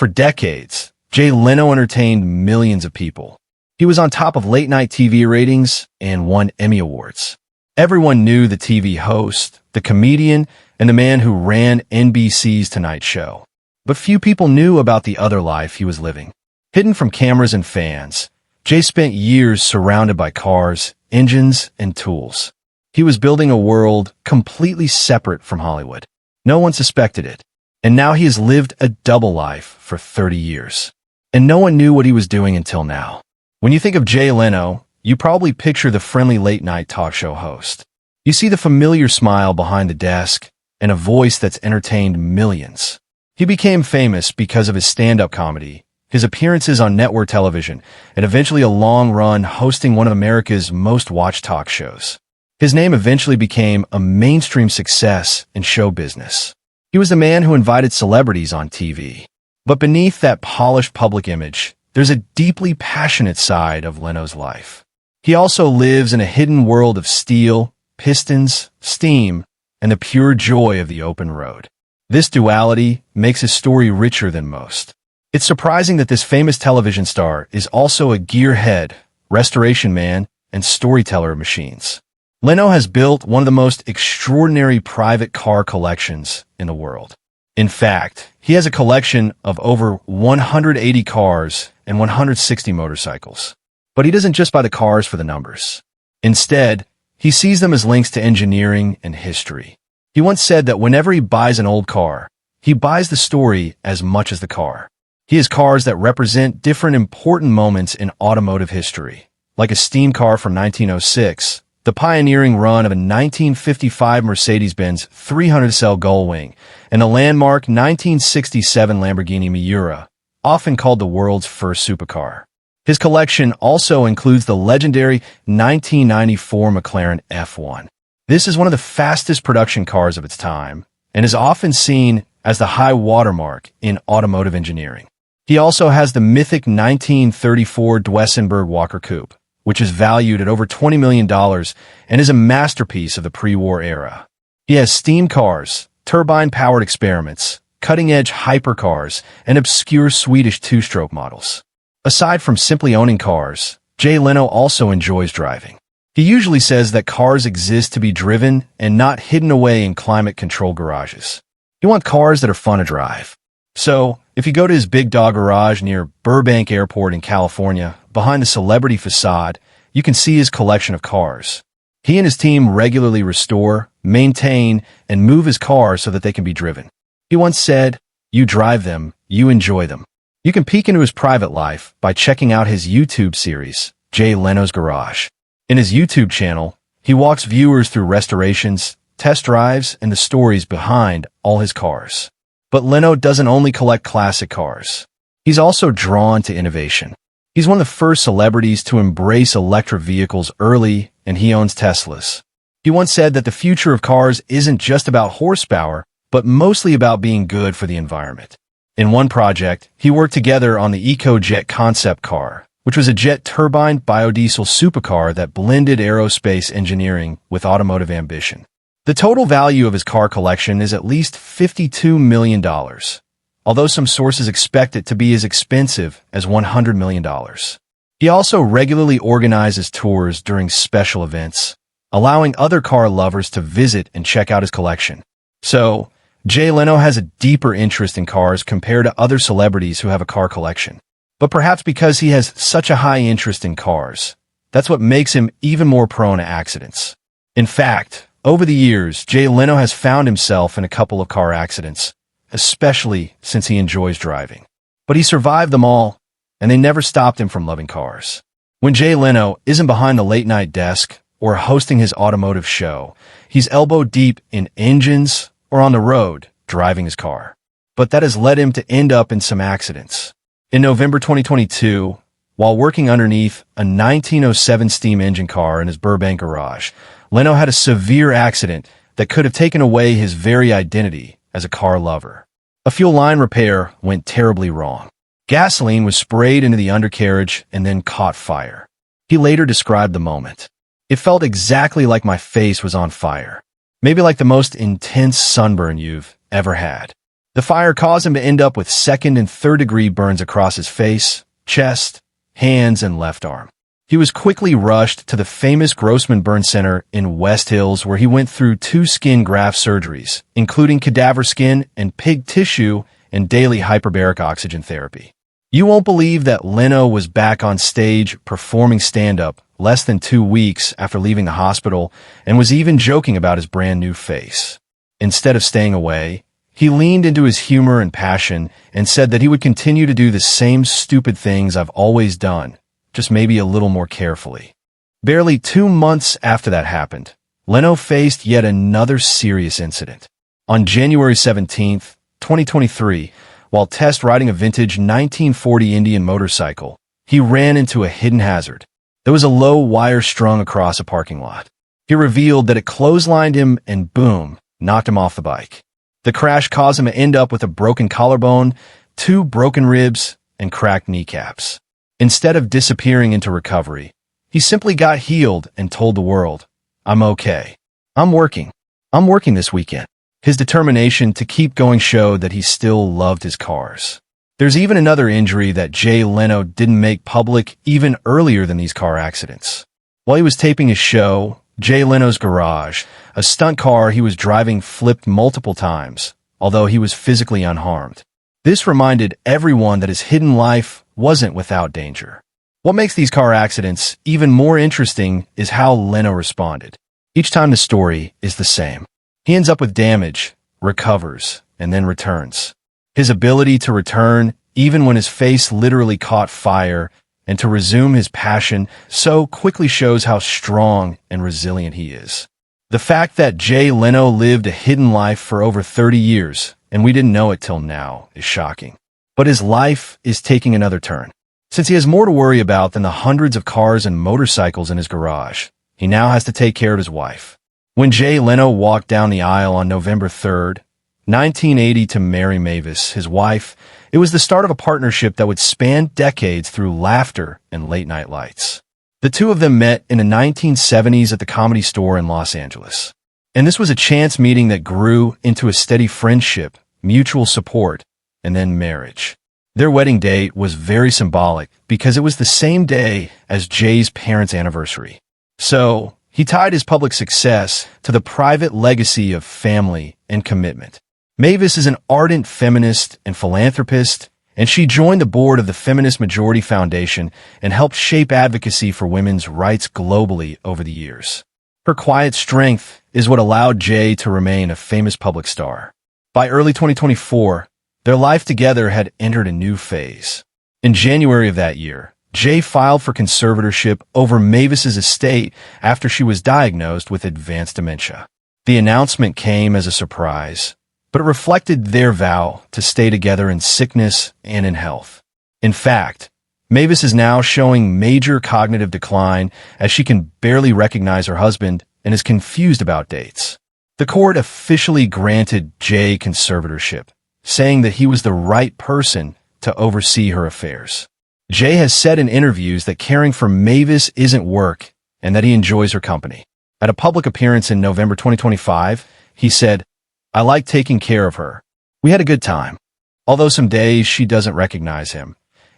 For decades, Jay Leno entertained millions of people. He was on top of late-night TV ratings and won Emmy Awards. Everyone knew the TV host, the comedian, and the man who ran NBC's Tonight Show. But few people knew about the other life he was living. Hidden from cameras and fans, Jay spent years surrounded by cars, engines, and tools. He was building a world completely separate from Hollywood. No one suspected it. And now he has lived a double life for 30 years. And no one knew what he was doing until now. When you think of Jay Leno, you probably picture the friendly late-night talk show host. You see the familiar smile behind the desk and a voice that's entertained millions. He became famous because of his stand-up comedy, his appearances on network television, and eventually a long run hosting one of America's most watched talk shows. His name eventually became a mainstream success in show business. He was the man who invited celebrities on TV. But beneath that polished public image, there's a deeply passionate side of Leno's life. He also lives in a hidden world of steel, pistons, steam, and the pure joy of the open road. This duality makes his story richer than most. It's surprising that this famous television star is also a gearhead, restoration man, and storyteller of machines. Leno has built one of the most extraordinary private car collections in the world. In fact, he has a collection of over 180 cars and 160 motorcycles. But he doesn't just buy the cars for the numbers. Instead, he sees them as links to engineering and history. He once said that whenever he buys an old car, he buys the story as much as the car. He has cars that represent different important moments in automotive history, like a steam car from 1906, the pioneering run of a 1955 Mercedes-Benz 300SL Gullwing, and the landmark 1967 Lamborghini Miura, often called the world's first supercar. His collection also includes the legendary 1994 McLaren F1. This is one of the fastest production cars of its time, and is often seen as the high watermark in automotive engineering. He also has the mythic 1934 Duesenberg Walker Coupe, which is valued at over $20 million and is a masterpiece of the pre-war era. He has steam cars, turbine-powered experiments, cutting-edge hypercars, and obscure Swedish two-stroke models. Aside from simply owning cars, Jay Leno also enjoys driving. He usually says that cars exist to be driven and not hidden away in climate-controlled garages. He wants cars that are fun to drive. So, if you go to his Big Dog garage near Burbank Airport in California, behind the celebrity facade, you can see his collection of cars. He and his team regularly restore, maintain, and move his cars so that they can be driven. He once said, "You drive them, you enjoy them." You can peek into his private life by checking out his YouTube series, Jay Leno's Garage. In his YouTube channel, he walks viewers through restorations, test drives, and the stories behind all his cars. But Leno doesn't only collect classic cars. He's also drawn to innovation. He's one of the first celebrities to embrace electric vehicles early, and he owns Teslas. He once said that the future of cars isn't just about horsepower, but mostly about being good for the environment. In one project, he worked together on the EcoJet concept car, which was a jet turbine biodiesel supercar that blended aerospace engineering with automotive ambition. The total value of his car collection is at least $52 million, although some sources expect it to be as expensive as $100 million. He also regularly organizes tours during special events, allowing other car lovers to visit and check out his collection. So, Jay Leno has a deeper interest in cars compared to other celebrities who have a car collection. But perhaps because he has such a high interest in cars, that's what makes him even more prone to accidents. In fact, over the years, Jay Leno has found himself in a couple of car accidents, especially since he enjoys driving. But he survived them all, and they never stopped him from loving cars. When Jay Leno isn't behind the late-night desk or hosting his automotive show, he's elbow deep in engines or on the road driving his car. But that has led him to end up in some accidents. In November 2022, while working underneath a 1907 steam engine car in his Burbank garage, Leno had a severe accident that could have taken away his very identity as a car lover. A fuel line repair went terribly wrong. Gasoline was sprayed into the undercarriage and then caught fire. He later described the moment. "It felt exactly like my face was on fire. Maybe like the most intense sunburn you've ever had." The fire caused him to end up with second and third-degree burns across his face, chest, hands, and left arm. He was quickly rushed to the famous Grossman Burn Center in West Hills, where he went through 2 skin graft surgeries, including cadaver skin and pig tissue and daily hyperbaric oxygen therapy. You won't believe that Leno was back on stage performing stand-up less than 2 weeks after leaving the hospital and was even joking about his brand new face. Instead of staying away, he leaned into his humor and passion and said that he would continue to do the same stupid things I've always done, just maybe a little more carefully. Barely 2 months after that happened, Leno faced yet another serious incident. On January 17, 2023, while test riding a vintage 1940 Indian motorcycle, he ran into a hidden hazard. There was a low wire strung across a parking lot. He revealed that it clotheslined him and boom, knocked him off the bike. The crash caused him to end up with a broken collarbone, 2 broken ribs, and cracked kneecaps. Instead of disappearing into recovery, he simply got healed and told the world, "I'm okay. I'm working this weekend." His determination to keep going showed that he still loved his cars. There's even another injury that Jay Leno didn't make public even earlier than these car accidents. While he was taping his show, Jay Leno's garage, a stunt car he was driving flipped multiple times, although he was physically unharmed. This reminded everyone that his hidden life wasn't without danger. What makes these car accidents even more interesting is how Leno responded. Each time the story is the same. He ends up with damage, recovers, and then returns. His ability to return, even when his face literally caught fire, and to resume his passion so quickly shows how strong and resilient he is. The fact that Jay Leno lived a hidden life for over 30 years, and we didn't know it till now, is shocking. But his life is taking another turn. Since he has more to worry about than the hundreds of cars and motorcycles in his garage, he now has to take care of his wife. When Jay Leno walked down the aisle on November 3, 1980 to marry Mavis, his wife, it was the start of a partnership that would span decades through laughter and late-night lights. The two of them met in the 1970s at the Comedy Store in Los Angeles. And this was a chance meeting that grew into a steady friendship, mutual support, and then marriage. Their wedding date was very symbolic because it was the same day as Jay's parents' anniversary. So, he tied his public success to the private legacy of family and commitment. Mavis is an ardent feminist and philanthropist, and she joined the board of the Feminist Majority Foundation and helped shape advocacy for women's rights globally over the years. Her quiet strength is what allowed Jay to remain a famous public star. By early 2024, their life together had entered a new phase. In January of that year, Jay filed for conservatorship over Mavis's estate after she was diagnosed with advanced dementia. The announcement came as a surprise, but it reflected their vow to stay together in sickness and in health. In fact, Mavis is now showing major cognitive decline as she can barely recognize her husband and is confused about dates. The court officially granted Jay conservatorship, saying that he was the right person to oversee her affairs. Jay has said in interviews that caring for Mavis isn't work and that he enjoys her company. At a public appearance in November 2025, he said, "I like taking care of her. We had a good time. Although some days she doesn't recognize him.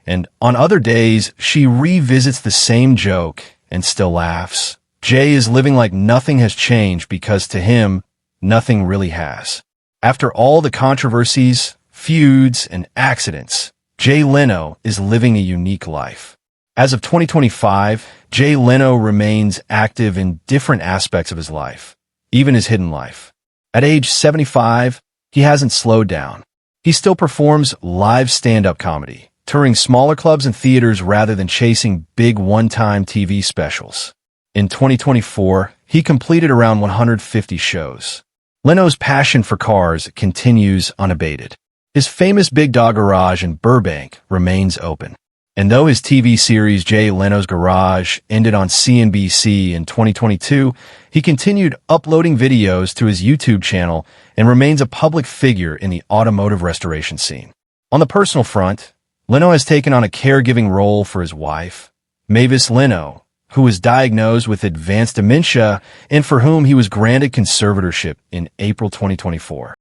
And on other days, she revisits the same joke and still laughs. Jay is living like nothing has changed because to him, nothing really has." After all the controversies, feuds, and accidents, Jay Leno is living a unique life. As of 2025, Jay Leno remains active in different aspects of his life, even his hidden life. At age 75, he hasn't slowed down. He still performs live stand-up comedy, touring smaller clubs and theaters rather than chasing big one-time TV specials. In 2024, he completed around 150 shows. Leno's passion for cars continues unabated. His famous Big Dog Garage in Burbank remains open. And though his TV series Jay Leno's Garage ended on CNBC in 2022, he continued uploading videos to his YouTube channel and remains a public figure in the automotive restoration scene. On the personal front, Leno has taken on a caregiving role for his wife, Mavis Leno, who was diagnosed with advanced dementia and for whom he was granted conservatorship in April 2024.